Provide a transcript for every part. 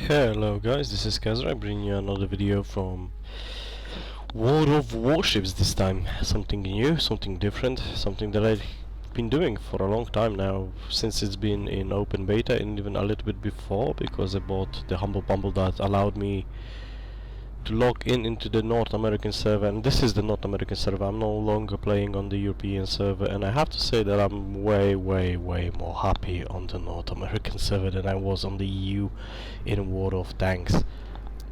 Hello guys, this is Kazra. I bring you another video from World of Warships this time. Something new, something different, something that I've been doing for a long time now, since it's been in open beta and even a little bit before, because I bought the Humble Bumble that allowed me to log in into the North American server, and this is the North American server. I'm no longer playing on the European server, and I have to say that I'm way more happy on the North American server than I was on the EU in World of Tanks.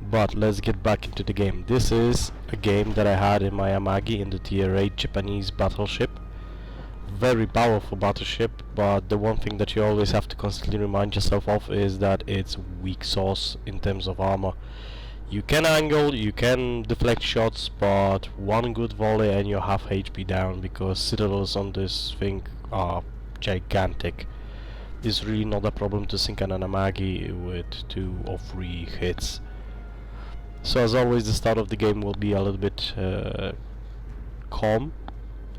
But let's get back into the game. This is a game that I had in my Amagi in the tier 8 Japanese battleship. Very powerful battleship, but the one thing that you always have to constantly remind yourself of is that it's weak sauce in terms of armor. You can angle, you can deflect shots, but one good volley and you're half HP down, because citadels on this thing are gigantic. It's really not a problem to sink an Amagi with 2 or 3 hits. So as always, the start of the game will be a little bit calm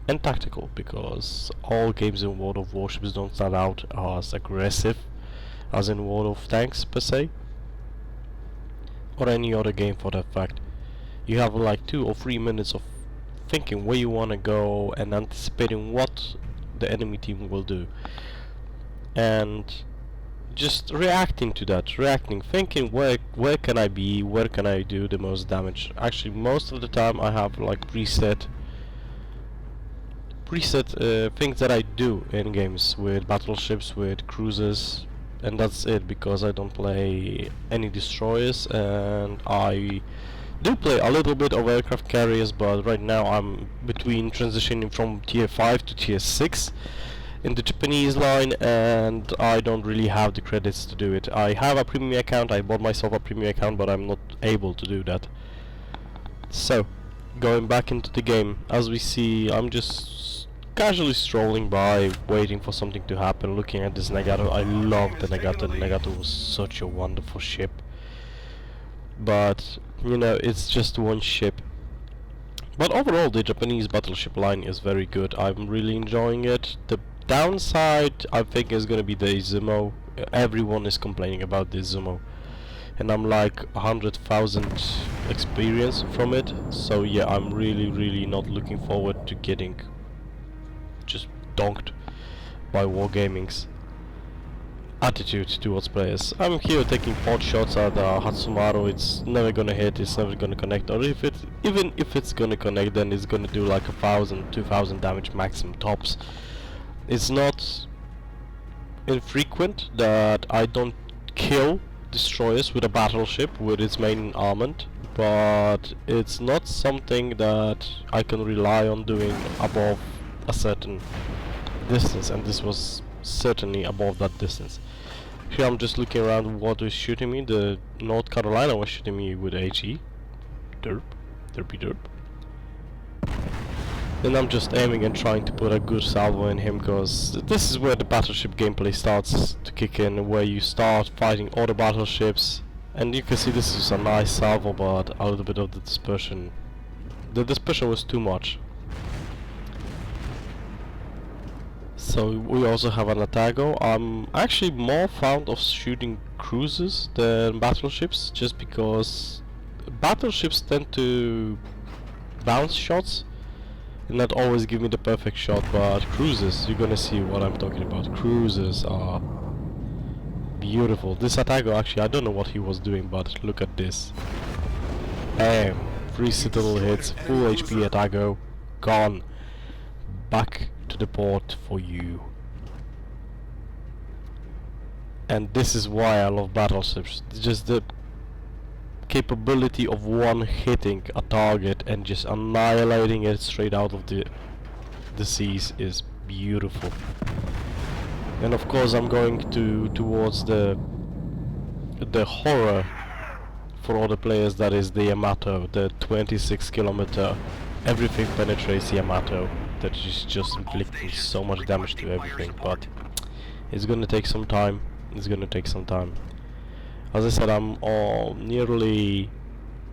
and tactical, because all games in World of Warships don't start out as aggressive as in World of Tanks per se, or any other game for that fact. You have like 2 or 3 minutes of thinking where you want to go and anticipating what the enemy team will do, and just reacting to that, thinking where can I be, where can I do the most damage. Actually, most of the time I have like preset things that I do in games with battleships, with cruisers, and that's it, because I don't play any destroyers, and I do play a little bit of aircraft carriers, but right now I'm between transitioning from tier 5 to tier 6 in the Japanese line, and I don't really have the credits to do it. I have a premium account, I bought myself a premium account, but I'm not able to do that. So, going back into the game, as we see, I'm just casually strolling by, waiting for something to happen, looking at this Nagato. I love the Nagato. The Nagato was such a wonderful ship. But, you know, it's just one ship. But overall, the Japanese battleship line is very good. I'm really enjoying it. The downside, I think, is gonna be the Izumo. Everyone is complaining about the Izumo, and I'm like 100,000 experience from it. So yeah, I'm really not looking forward to getting just donked by Wargaming's attitude towards players. I'm here taking pot shots at Hatsumaru. It's never gonna hit, it's never gonna connect, or even if it's gonna connect, then it's gonna do like 1,000, 2,000 damage maximum tops. It's not infrequent that I don't kill destroyers with a battleship with its main armament, but it's not something that I can rely on doing above a certain distance, and this was certainly above that distance. Here I'm just looking around what is shooting me. The North Carolina was shooting me with HE. Derpy. Then I'm just aiming and trying to put a good salvo in him, because this is where the battleship gameplay starts to kick in, where you start fighting other battleships, and you can see this is a nice salvo, but a little bit of the dispersion. The dispersion was too much. So we also have an Atago. I'm actually more fond of shooting cruisers than battleships, just because battleships tend to bounce shots and not always give me the perfect shot, but cruisers, you're gonna see what I'm talking about. Cruisers are beautiful. This Atago, actually, I don't know what he was doing, but look at this. Bam! 3 citadel hits, full HP Atago, gone. Back to the port for you. And this is why I love battleships. Just the capability of one hitting a target and just annihilating it straight out of the seas is beautiful. And of course I'm going towards the horror for all the players, that is the Yamato, the 26 kilometer everything penetrates Yamato that is just inflicting so much damage to everything. But it's gonna take some time. As I said, I'm nearly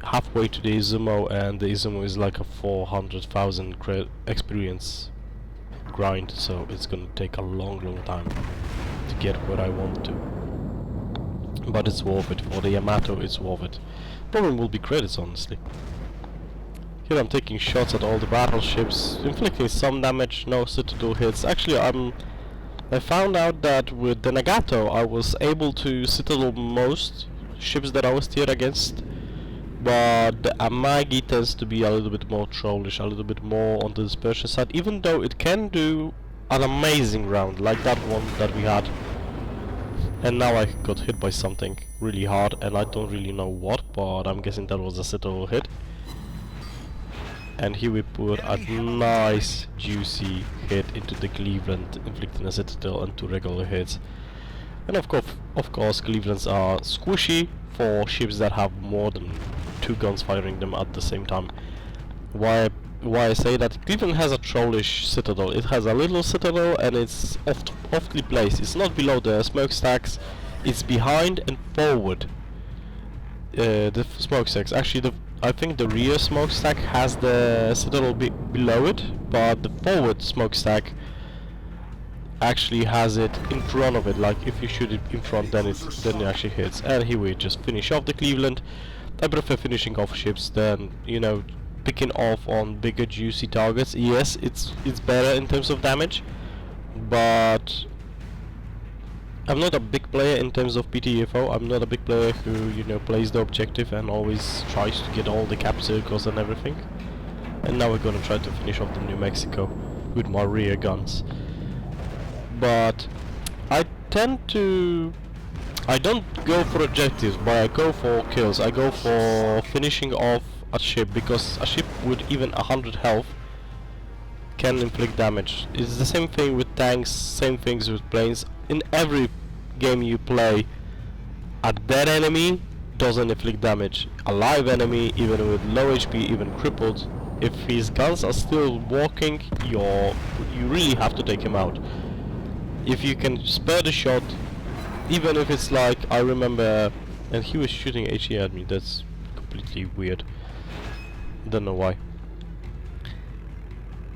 halfway to the Izumo, and the Izumo is like a 400,000 experience grind, so it's gonna take a long time to get where I want to. but it's worth it. For the Yamato, it's worth it. Problem will be credits, honestly. Here I'm taking shots at all the battleships, inflicting some damage, no citadel hits. Actually, I found out that with the Nagato I was able to citadel most ships that I was tiered against, but the Amagi tends to be a little bit more trollish, a little bit more on the dispersion side, even though it can do an amazing round, like that one that we had. And now I got hit by something really hard, and I don't really know what, but I'm guessing that was a citadel hit. And here we put a nice juicy hit into the Cleveland, inflicting a citadel and 2 regular hits. And of course Clevelands are squishy for ships that have more than 2 guns firing them at the same time. Why I say that? Cleveland has a trollish citadel. It has a little citadel and it's oftly placed. It's not below the smokestacks, it's behind and forward the smokestacks. Actually, I think the rear smokestack has the citadel below it, but the forward smokestack actually has it in front of it. Like if you shoot it in front, then it actually hits. And here we just finish off the Cleveland. I prefer finishing off ships than, you know, picking off on bigger juicy targets. Yes, it's better in terms of damage, but I'm not a big player in terms of PTFO. I'm not a big player who, you know, plays the objective and always tries to get all the cap circles and everything. And now we're gonna try to finish off the New Mexico with my rear guns. But I don't go for objectives, but I go for kills. I go for finishing off a ship, because a ship with even 100 health can inflict damage. It's the same thing with tanks, same things with planes. In every game you play, a dead enemy doesn't inflict damage. A live enemy, even with low HP, even crippled, if his guns are still walking, you really have to take him out. If you can spare the shot, even if it's like, I remember, and he was shooting HE at me, that's completely weird. Don't know why.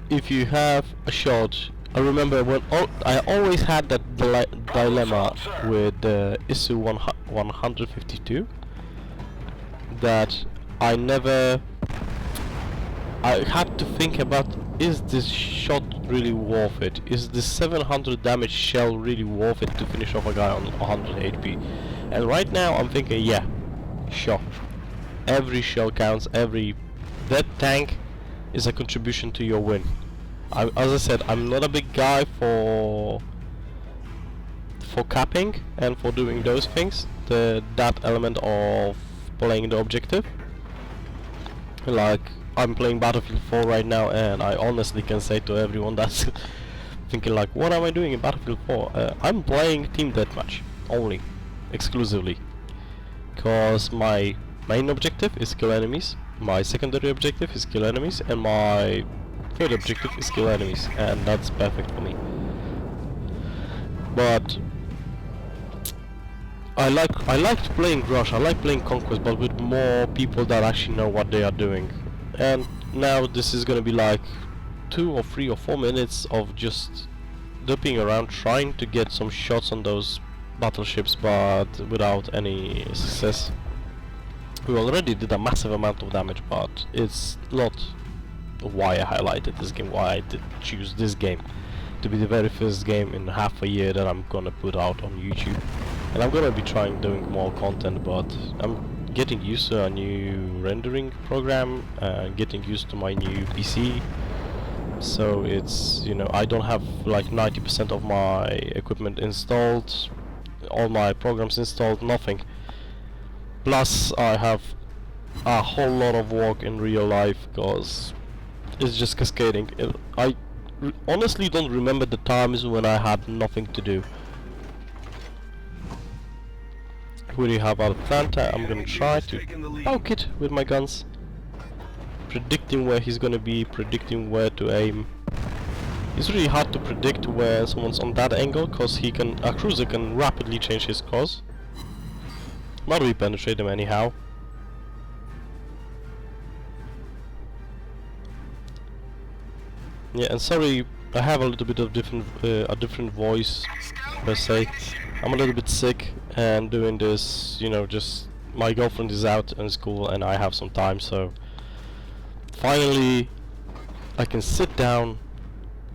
If you have a shot, I remember when I always had that dilemma with the ISU 152, that I had to think about, is this shot really worth it? Is this 700 damage shell really worth it to finish off a guy on 100 HP? And right now I'm thinking, yeah, sure. Every shell counts, that tank is a contribution to your win. As I said, I'm not a big guy for capping and for doing those things, that element of playing the objective. Like, I'm playing Battlefield 4 right now, and I honestly can say to everyone that's thinking like, what am I doing in Battlefield 4? I'm playing Team Deathmatch only, exclusively, because my main objective is kill enemies, my secondary objective is kill enemies, and my third objective is kill enemies, and that's perfect for me. But I liked playing Rush, I like playing Conquest, but with more people that actually know what they are doing. And now this is gonna be like 2 or 3 or 4 minutes of just dipping around trying to get some shots on those battleships, but without any success. We already did a massive amount of damage, but it's not why I highlighted this game, why I did choose this game to be the very first game in half a year that I'm gonna put out on YouTube. And I'm gonna be trying doing more content, but I'm getting used to a new rendering program, getting used to my new PC. So it's, you know, I don't have like 90% of my equipment installed, all my programs installed, nothing. Plus I have a whole lot of work in real life, because it's just cascading. I honestly don't remember the times when I had nothing to do. We really have Atlanta. I'm gonna try to poke it with my guns, predicting where he's gonna be, predicting where to aim. It's really hard to predict where someone's on that angle, because a cruiser can rapidly change his course. But we penetrate him anyhow. Yeah, and sorry, I have a little bit of a different voice per se. I'm a little bit sick and doing this, you know, just my girlfriend is out in school and I have some time, so finally I can sit down,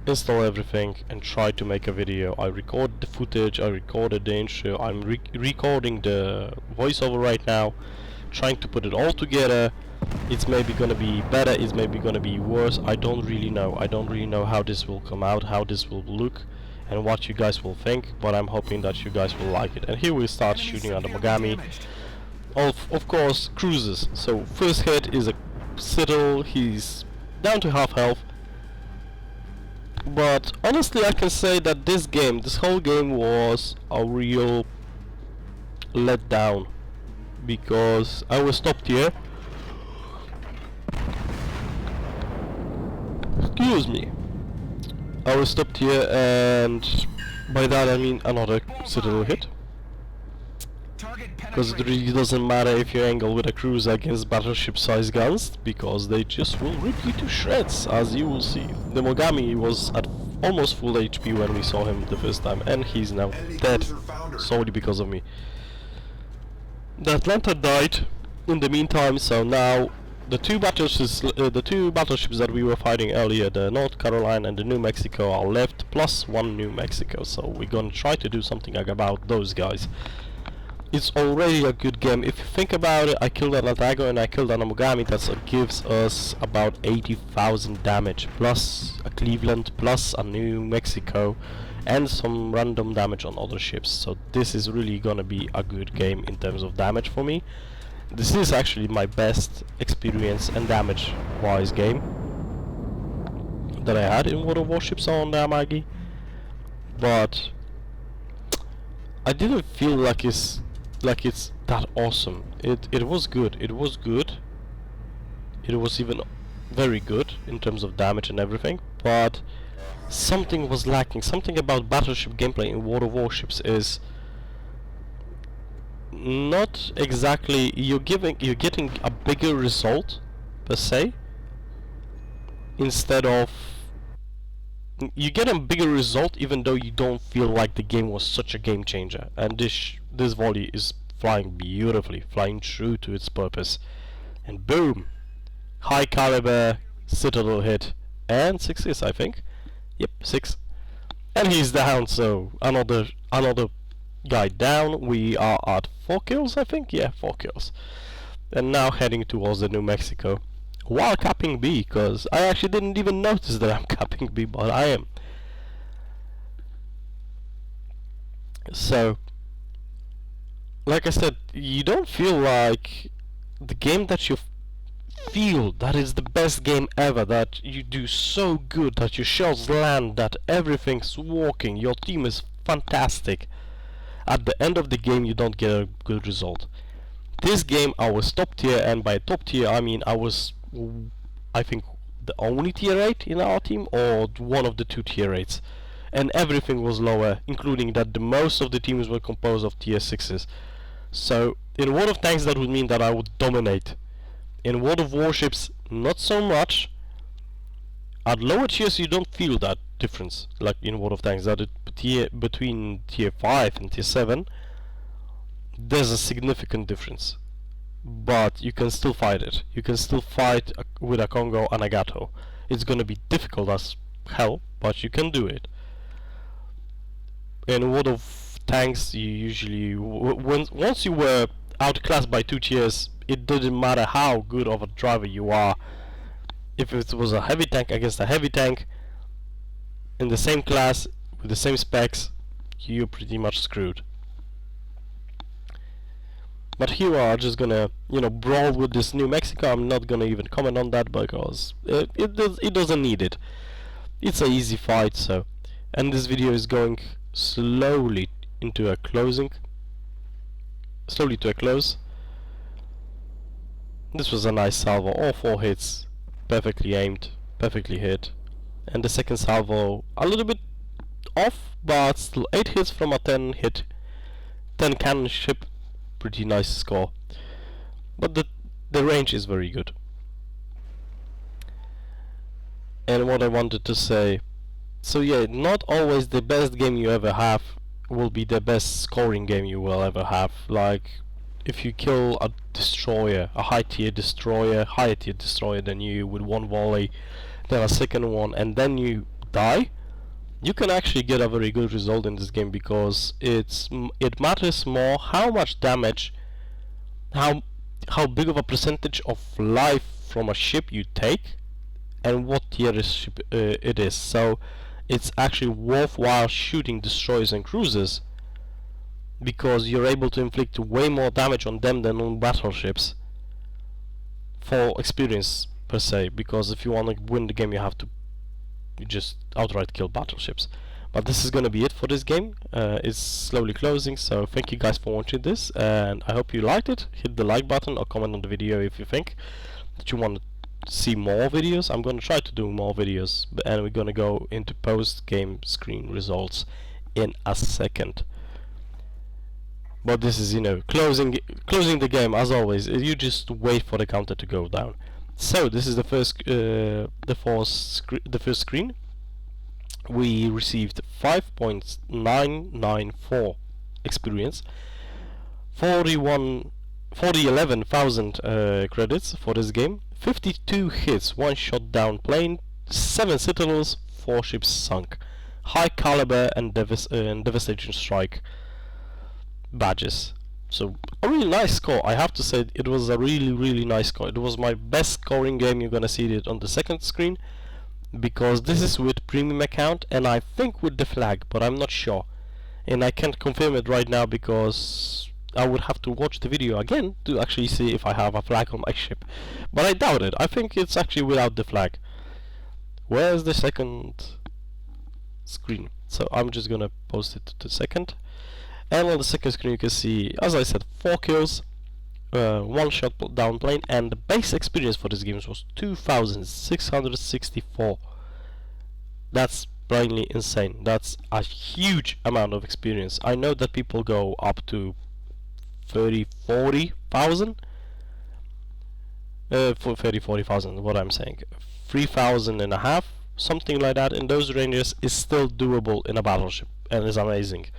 install everything and try to make a video. I recorded the footage, I recorded the intro, I'm recording the voiceover right now, trying to put it all together. It's maybe gonna be better, it's maybe gonna be worse, I don't really know. I don't really know how this will come out, how this will look and what you guys will think, but I'm hoping that you guys will like it. And here we start shooting at the Amagi. Of course, cruisers. So first hit is a Citadel, he's down to half health. But honestly I can say that this whole game was a real letdown, because I was stopped here. Excuse me. I was stopped here, and by that I mean another Citadel hit. Because it really doesn't matter if you angle with a cruiser against battleship-sized guns, because they just will rip you to shreds, as you will see. The Mogami was at almost full HP when we saw him the first time, and he's now dead, solely because of me. The Atlanta died in the meantime, so now the two battleships that we were fighting earlier, the North Carolina and the New Mexico, are left, plus one New Mexico, so we're gonna try to do something about those guys. It's already a good game. If you think about it, I killed an Atago and I killed an Amogami. That gives us about 80,000 damage, plus a Cleveland, plus a New Mexico, and some random damage on other ships. So this is really gonna be a good game in terms of damage for me. This is actually my best experience and damage wise game that I had in World of Warships on the Amagi. But I didn't feel like it's that awesome. It was good. It was good. It was even very good in terms of damage and everything, but something was lacking. Something about battleship gameplay in World of Warships is not exactly you're getting a bigger result per se, instead of you get a bigger result even though you don't feel like the game was such a game changer. And this volley is flying beautifully, flying true to its purpose, and boom, high caliber Citadel hit, and 6 is, I think, yep, 6, and he's down. So another guy down. We are at 4 kills, I think, yeah, 4 kills, and now heading towards the New Mexico while capping B, because I actually didn't even notice that I'm capping B, but I am. So like I said, you don't feel like the game that you feel that is the best game ever, that you do so good, that your shells land, that everything's working, your team is fantastic. At the end of the game you don't get a good result. This game I was top tier, and by top tier I mean I was, I think, the only tier 8 in our team, or one of the 2 tier 8s, and everything was lower, including that the most of the teams were composed of tier 6s. So in World of Tanks that would mean that I would dominate. In World of Warships not so much. At lower tiers you don't feel that difference, like in World of Tanks, that between tier 5 and tier 7 there's a significant difference. But you can still fight it. You can still fight with a Congo and a Gato. It's gonna be difficult as hell, but you can do it. In World of Tanks you usually, once you were outclassed by 2 tiers, it didn't matter how good of a driver you are. If it was a heavy tank against a heavy tank in the same class with the same specs, you're pretty much screwed. But here we are just gonna, you know, brawl with this New Mexico. I'm not gonna even comment on that because it doesn't need it. It's an easy fight. So, and this video is going slowly into a closing. Slowly to a close. This was a nice salvo. All 4 hits, perfectly aimed, perfectly hit. And the second salvo a little bit off, but still 8 hits from a 10 hit, 10 cannon ship. Pretty nice score. But the range is very good. And what I wanted to say, so yeah, not always the best game you ever have will be the best scoring game you will ever have. Like, if you kill a destroyer, a higher tier destroyer than you with one volley, then a second one, and then you die, you can actually get a very good result in this game, because it matters more how much damage, how big of a percentage of life from a ship you take, and what tier ship it is. So it's actually worthwhile shooting destroyers and cruisers, because you're able to inflict way more damage on them than on battleships, for experience per se, because if you want to win the game you have to just outright kill battleships. But this is gonna be it for this game. It's slowly closing, so thank you guys for watching this, and I hope you liked it. Hit the like button or comment on the video if you think that you want to see more videos. I'm gonna try to do more videos, and we're gonna go into post-game screen results in a second. But this is, you know, closing the game as always. You just wait for the counter to go down. So this is the first screen. We received 5.994 experience, 11,000 credits for this game, 52 hits, 1 shot down plane, 7 citadels, 4 ships sunk, high caliber and devastation strike badges. So a really nice score. I have to say it was a really nice score. It was my best scoring game. You're gonna see it on the second screen, because this is with premium account, and I think with the flag, but I'm not sure, and I can't confirm it right now because I would have to watch the video again to actually see if I have a flag on my ship, but I doubt it. I think it's actually without the flag. Where's the second screen? So I'm just gonna post it to the second. And on the second screen you can see, as I said, 4 kills, 1 shot down plane, and the base experience for this game was 2,664. That's plainly insane. That's a huge amount of experience. I know that people go up to 40,000. For 40,000, what I'm saying, 3,000 and a half, something like that. In those ranges is still doable in a battleship, and is amazing.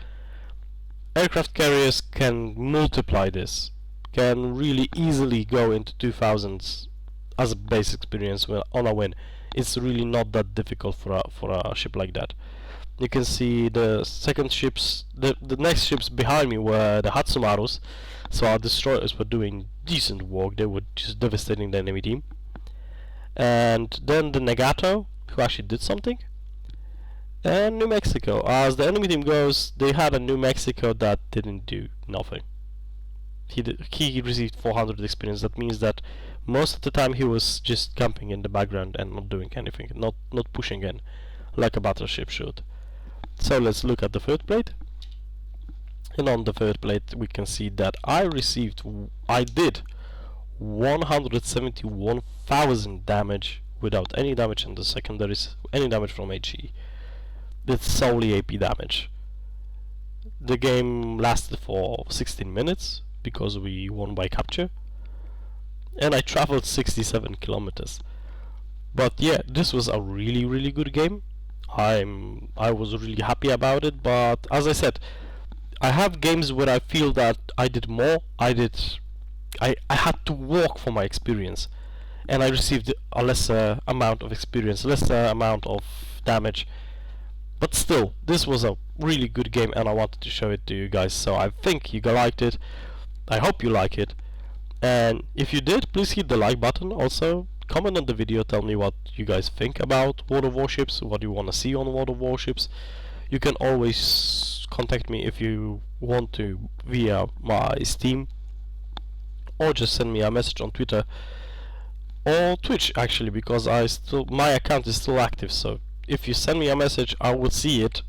Aircraft carriers can multiply this, can really easily go into 2000s as a base experience on a win. It's really not that difficult for a ship like that. You can see the second ships, the next ships behind me were the Hatsumarus, so our destroyers were doing decent work. They were just devastating the enemy team. And then the Nagato, who actually did something. And New Mexico. As the enemy team goes, they had a New Mexico that didn't do nothing. He received 400 experience. That means that most of the time he was just camping in the background and not doing anything, not pushing in like a battleship should. So let's look at the third plate. And on the third plate we can see that I did 171,000 damage without any damage in the secondaries, any damage from HE. It's solely AP damage. The game lasted for 16 minutes because we won by capture, and I traveled 67 kilometers. But yeah, this was a really good game. I was really happy about it, but as I said, I have games where I feel that I did more. I had to work for my experience, and I received a lesser amount of experience, lesser amount of damage. But still, this was a really good game, and I wanted to show it to you guys, so I think you liked it. I hope you like it, and if you did, please hit the like button. Also, comment on the video, tell me what you guys think about World of Warships, what you want to see on World of Warships. You can always contact me if you want to via my Steam, or just send me a message on Twitter or Twitch, actually, because my account is still active. So if you send me a message, I will see it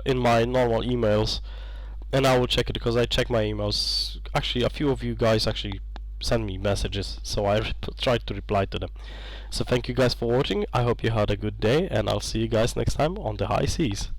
in my normal emails, and I will check it, because I check my emails. Actually, a few of you guys actually send me messages, so I try to reply to them. So thank you guys for watching. I hope you had a good day, and I'll see you guys next time on the high seas.